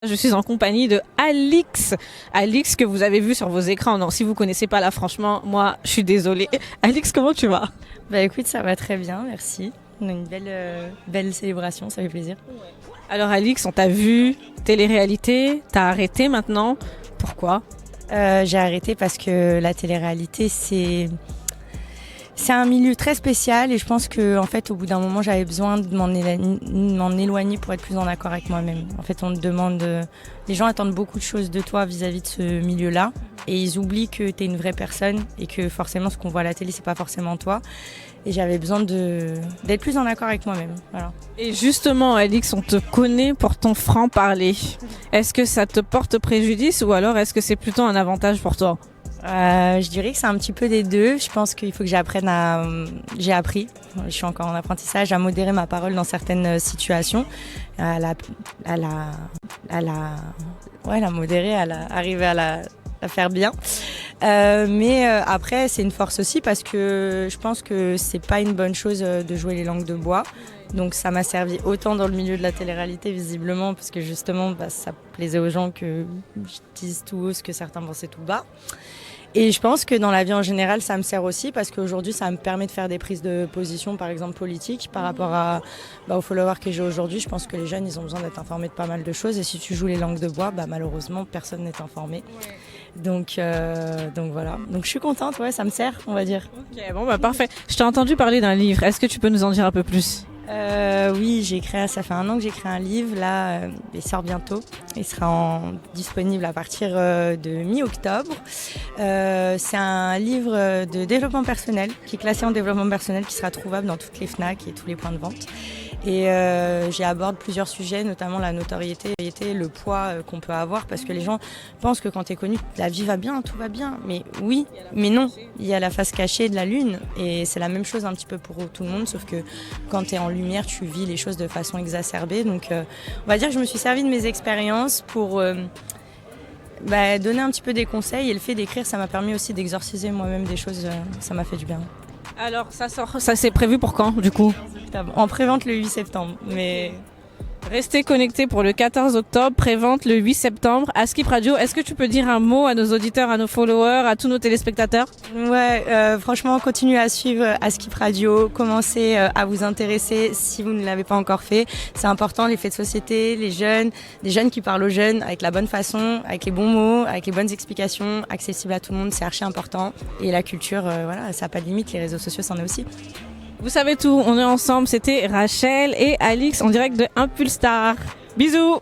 Je suis en compagnie de Alix. Alix que vous avez vu sur vos écrans. Non, si vous connaissez pas là, franchement, moi, je suis désolée. Alix, comment tu vas? Bah écoute, ça va très bien, merci. On a une belle célébration, ça fait plaisir. Alors Alix, on t'a vu, télé-réalité, t'as arrêté maintenant. Pourquoi? J'ai arrêté parce que la télé-réalité, c'est un milieu très spécial et je pense que en fait, au bout d'un moment, j'avais besoin de m'en éloigner pour être plus en accord avec moi-même. En fait, on te demande, les gens attendent beaucoup de choses de toi vis-à-vis de ce milieu-là et ils oublient que tu es une vraie personne et que forcément, ce qu'on voit à la télé, c'est pas forcément toi. Et j'avais besoin d'être plus en accord avec moi-même. Voilà. Et justement, Alix, on te connaît pour ton franc-parler. Est-ce que ça te porte préjudice ou alors est-ce que c'est plutôt un avantage pour toi? Je dirais que c'est un petit peu des deux. Je pense qu'il faut que j'ai appris, je suis encore en apprentissage, à modérer ma parole dans certaines situations, la modérer, arriver à la faire bien. Mais après, c'est une force aussi parce que je pense que c'est pas une bonne chose de jouer les langues de bois. Donc ça m'a servi autant dans le milieu de la télé-réalité visiblement parce que justement ça plaisait aux gens que je dise tout haut ce que certains pensaient tout bas. Et je pense que dans la vie en général, ça me sert aussi parce qu'aujourd'hui, ça me permet de faire des prises de position, par exemple politiques, par rapport aux followers que j'ai aujourd'hui. Je pense que les jeunes, ils ont besoin d'être informés de pas mal de choses. Et si tu joues les langues de bois, malheureusement, personne n'est informé. Donc voilà. Donc je suis contente, ouais, ça me sert, on va dire. Ok, bon parfait. Je t'ai entendu parler d'un livre. Est-ce que tu peux nous en dire un peu plus? Oui, ça fait 1 an que j'ai créé un livre, là, il sort bientôt. Il sera disponible à partir de mi-octobre. C'est un livre de développement personnel, qui est classé en développement personnel, qui sera trouvable dans toutes les FNAC et tous les points de vente. Et j'y aborde plusieurs sujets, notamment la notoriété, le poids qu'on peut avoir, parce que les gens pensent que quand tu es connu, la vie va bien, tout va bien. Mais oui, mais non, il y a la face cachée de la lune, et c'est la même chose un petit peu pour tout le monde, sauf que quand tu es en lumière, tu vis les choses de façon exacerbée. Donc on va dire que je me suis servi de mes expériences pour donner un petit peu des conseils, et le fait d'écrire, ça m'a permis aussi d'exorciser moi-même des choses, ça m'a fait du bien. Alors ça c'est prévu pour quand du coup? En prévente le 8 septembre, mais... Restez connectés pour le 14 octobre, prévente le 8 septembre à Skip Radio. Est-ce que tu peux dire un mot à nos auditeurs, à nos followers, à tous nos téléspectateurs? Ouais, franchement, continuez à suivre Skip Radio, commencez à vous intéresser si vous ne l'avez pas encore fait. C'est important, les faits de société, les jeunes qui parlent aux jeunes avec la bonne façon, avec les bons mots, avec les bonnes explications, accessible à tout le monde, c'est archi important. Et la culture, voilà, ça n'a pas de limite, les réseaux sociaux, c'en est aussi. Vous savez tout, on est ensemble, c'était Rachel et Alix en direct de Impulstar. Bisous!